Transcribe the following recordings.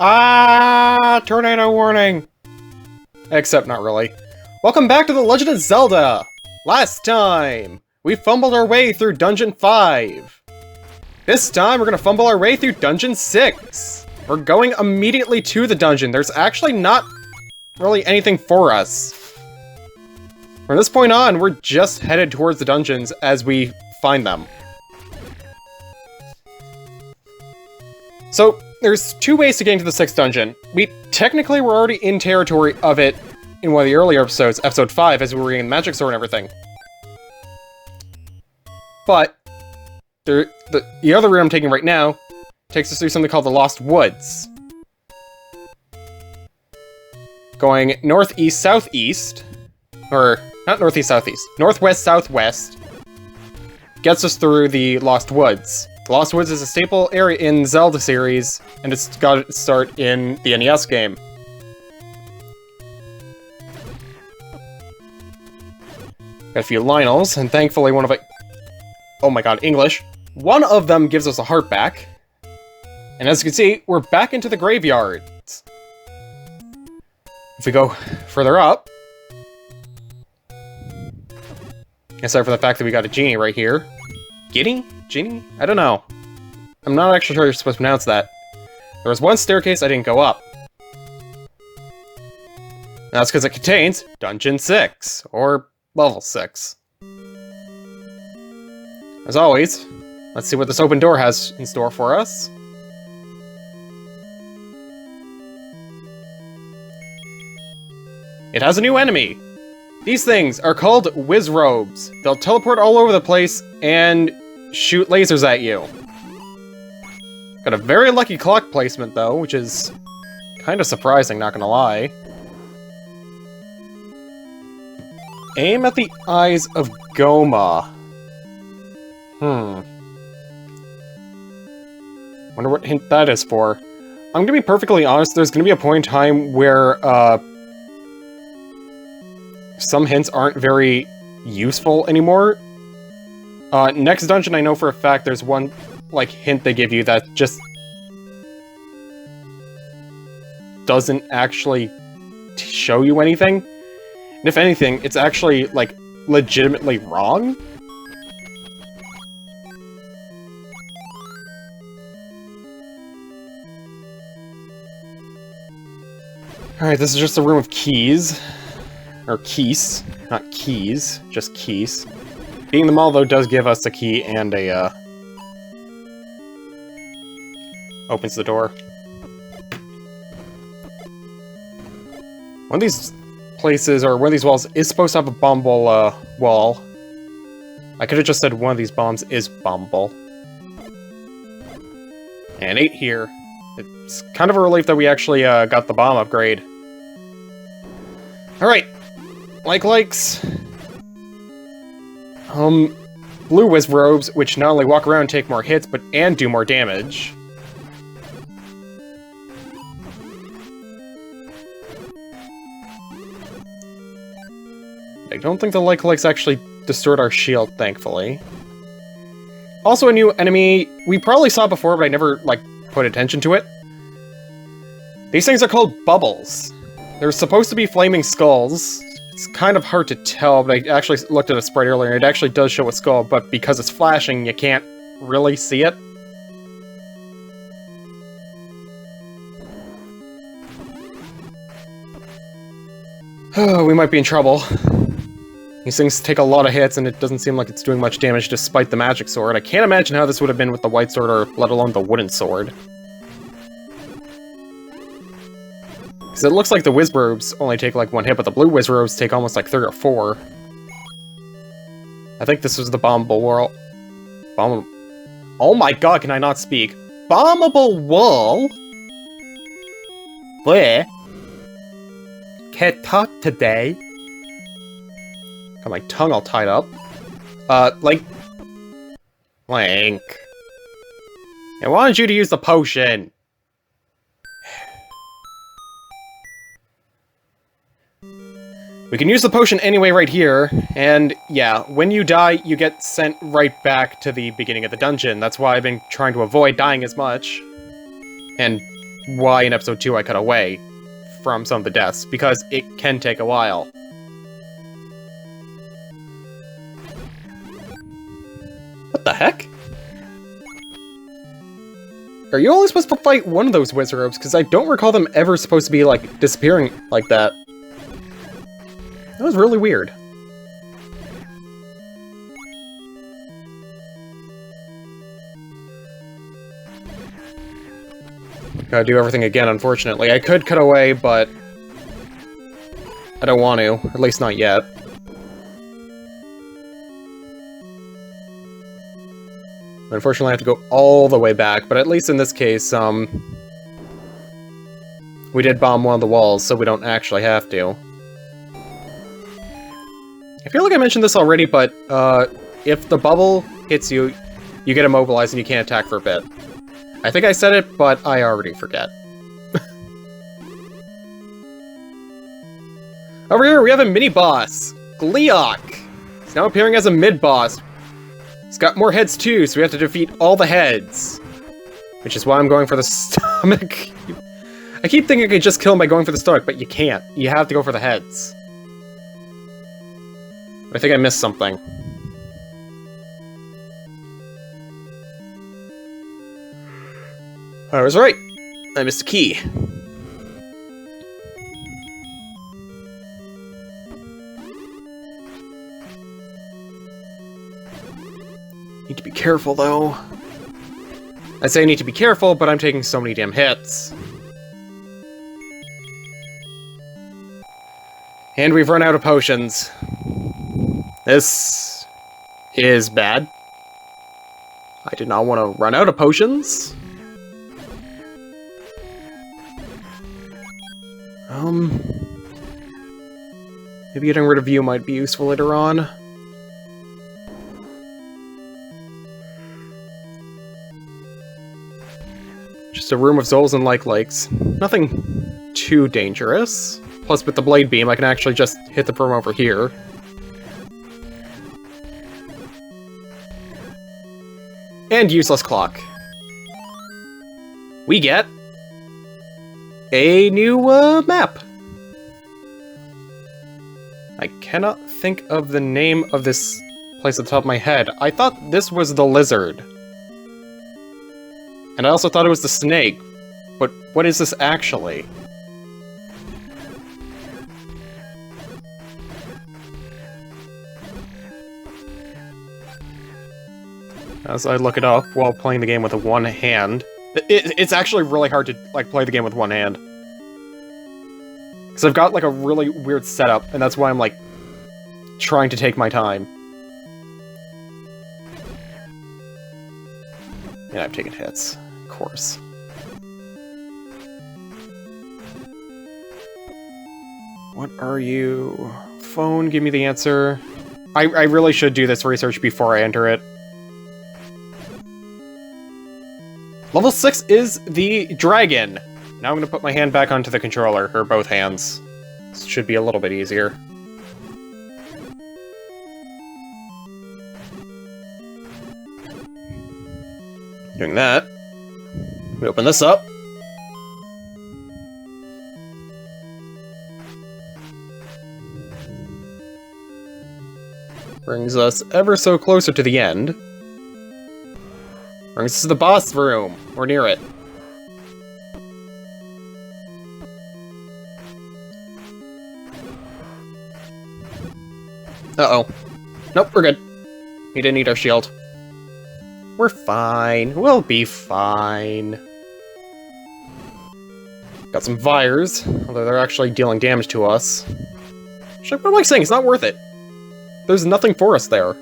Ah! Tornado warning! Except not really. Welcome back to The Legend of Zelda! Last time, we fumbled our way through Dungeon 5. This time, we're gonna fumble our way through Dungeon 6. We're going immediately to the dungeon. There's actually not really anything for us. From this point on, we're just headed towards the dungeons as we find them. So, there's two ways to get into the 6th dungeon. We technically were already in territory of it in one of the earlier episodes, episode 5, as we were getting the magic sword and everything. But, the other route I'm taking right now takes us through something called the Lost Woods. Going northeast-southeast, or not northeast-southeast, northwest-southwest, gets us through the Lost Woods. The Lost Woods is a staple area in Zelda series, and it's got its start in the NES game. Got a few Lionels, and thankfully one of it... Oh my god, English. One of them gives us a heart back. And as you can see, we're back into the graveyard. If we go further up... Aside from the fact that we got a genie right here. Giddy? Genie? I don't know. I'm not actually sure you're supposed to pronounce that. There was one staircase I didn't go up. That's because it contains Dungeon 6, or Level 6. As always, let's see what this open door has in store for us. It has a new enemy! These things are called Wizrobes. They'll teleport all over the place and shoot lasers at you. Got a very lucky clock placement, though, which is kind of surprising, not gonna lie. Aim at the eyes of Goma. Wonder what hint that is for. I'm gonna be perfectly honest, there's gonna be a point in time where, some hints aren't very useful anymore. Next dungeon, I know for a fact there's one, like, hint they give you that just doesn't actually show you anything. And if anything, it's actually, like, legitimately wrong. Alright, this is just a room of keys. Or keys. Not keys, just keys. Being the mall, though, does give us a key and a, opens the door. One of these places, or one of these walls, is supposed to have a bombable, wall. I could have just said one of these bombs is bombable. And 8 here. It's kind of a relief that we actually, got the bomb upgrade. Alright. Likes. Blue Wizrobes, which not only walk around and take more hits, and do more damage. I don't think the likes actually distort our shield, thankfully. Also a new enemy we probably saw before, but I never, like, put attention to it. These things are called bubbles. They're supposed to be flaming skulls. It's kind of hard to tell, but I actually looked at a sprite earlier, and it actually does show a skull, but because it's flashing, you can't really see it. Oh, we might be in trouble. These things take a lot of hits, and it doesn't seem like it's doing much damage despite the magic sword. I can't imagine how this would have been with the white sword, or let alone the wooden sword. Because it looks like the Wizrobes only take like 1 hit, but the blue Wizrobes take almost like 3 or 4. I think this was the bombable world. Oh my god, can I not speak? Bombable wall? Where? Can't talk today. Got my tongue all tied up. Link. I wanted you to use the potion. We can use the potion anyway right here, and yeah, when you die, you get sent right back to the beginning of the dungeon. That's why I've been trying to avoid dying as much. And why in episode 2 I cut away from some of the deaths, because it can take a while. What the heck? Are you only supposed to fight one of those wizards? Because I don't recall them ever supposed to be, like, disappearing like that. That was really weird. Gotta do everything again, unfortunately. I could cut away, but I don't want to. At least not yet. Unfortunately, I have to go all the way back, but at least in this case, we did bomb one of the walls, so we don't actually have to. I feel like I mentioned this already, but if the bubble hits you, you get immobilized and you can't attack for a bit. I think I said it, but I already forget. Over here, we have a mini-boss, Gleeok. He's now appearing as a mid-boss. He's got more heads too, so we have to defeat all the heads. Which is why I'm going for the stomach. I keep thinking I could just kill him by going for the stomach, but you can't. You have to go for the heads. I think I missed something. I was right. I missed a key. Need to be careful, though. I say I need to be careful, but I'm taking so many damn hits. And we've run out of potions. This is bad. I did not want to run out of potions. Maybe getting rid of you might be useful later on. Just a room of souls and like lakes. Nothing too dangerous. Plus, with the blade beam, I can actually just hit them from over here. And useless clock. We get a new map. I cannot think of the name of this place at the top of my head. I thought this was the lizard. And I also thought it was the snake. But what is this actually? As I look it up while playing the game with one hand. It's actually really hard to, like, play the game with one hand. Because I've got, like, a really weird setup, and that's why I'm, like, trying to take my time. And I've taken hits, of course. What are you? Phone, give me the answer. I really should do this research before I enter it. Level 6 is the dragon. Now I'm going to put my hand back onto the controller, or both hands. This should be a little bit easier. Doing that, we open this up. Brings us ever so closer to the end. Brings us to the boss room. We're near it. Uh-oh. Nope, we're good. He didn't eat our shield. We're fine. We'll be fine. Got some Vires, although they're actually dealing damage to us. What am I saying? It's not worth it. There's nothing for us there.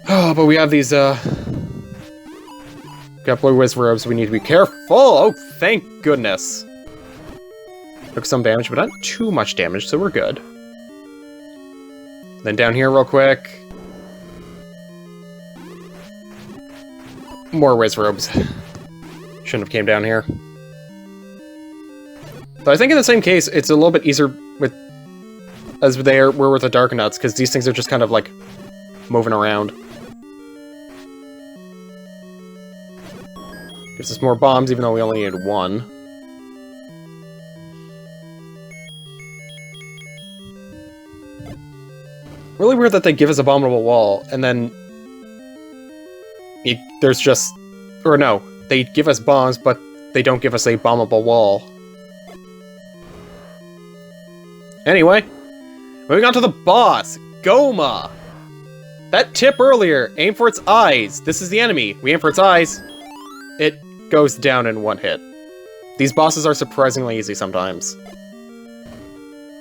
Oh, but we have these, got blue whiz robes, we need to be careful! Oh, thank goodness! Took some damage, but not too much damage, so we're good. Then down here real quick. More whiz robes. Shouldn't have came down here. But I think in the same case, it's a little bit easier with as they were with the Dark Nuts, because these things are just kind of, like, moving around. Gives us more bombs, even though we only needed one. Really weird that they give us Abominable Wall, and then... there's just... Or no, they give us bombs, but they don't give us a bombable wall. Anyway, moving on to the boss, Goma! That tip earlier, aim for its eyes. This is the enemy. We aim for its eyes. It goes down in one hit. These bosses are surprisingly easy sometimes.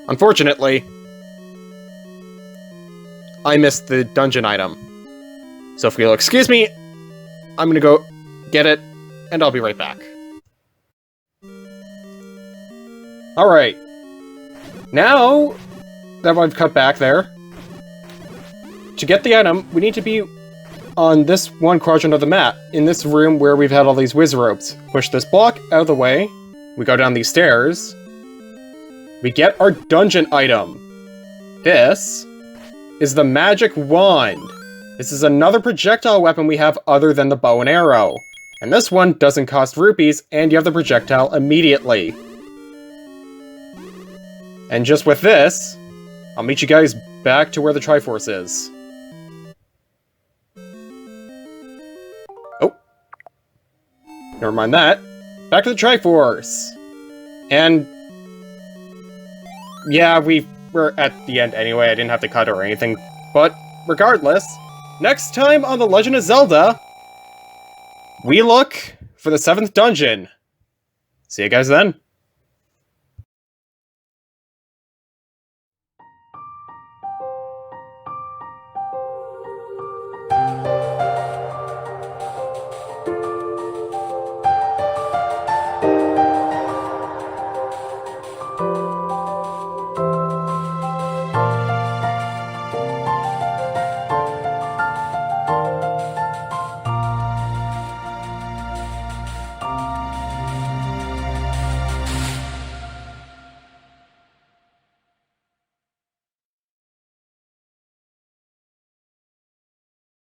Unfortunately, I missed the dungeon item. So if you'll excuse me, I'm gonna go get it, and I'll be right back. Alright. Now that I've cut back there, to get the item, we need to be on this one quadrant of the map, in this room where we've had all these whiz ropes. Push this block out of the way, we go down these stairs, we get our dungeon item. This is the magic wand. This is another projectile weapon we have other than the bow and arrow. And this one doesn't cost rupees, and you have the projectile immediately. And just with this, I'll meet you guys back to where the Triforce is. Oh. Never mind that. Back to the Triforce! And... yeah, we were at the end anyway, I didn't have to cut or anything. But, regardless, next time on The Legend of Zelda, we look for the 7th dungeon. See you guys then.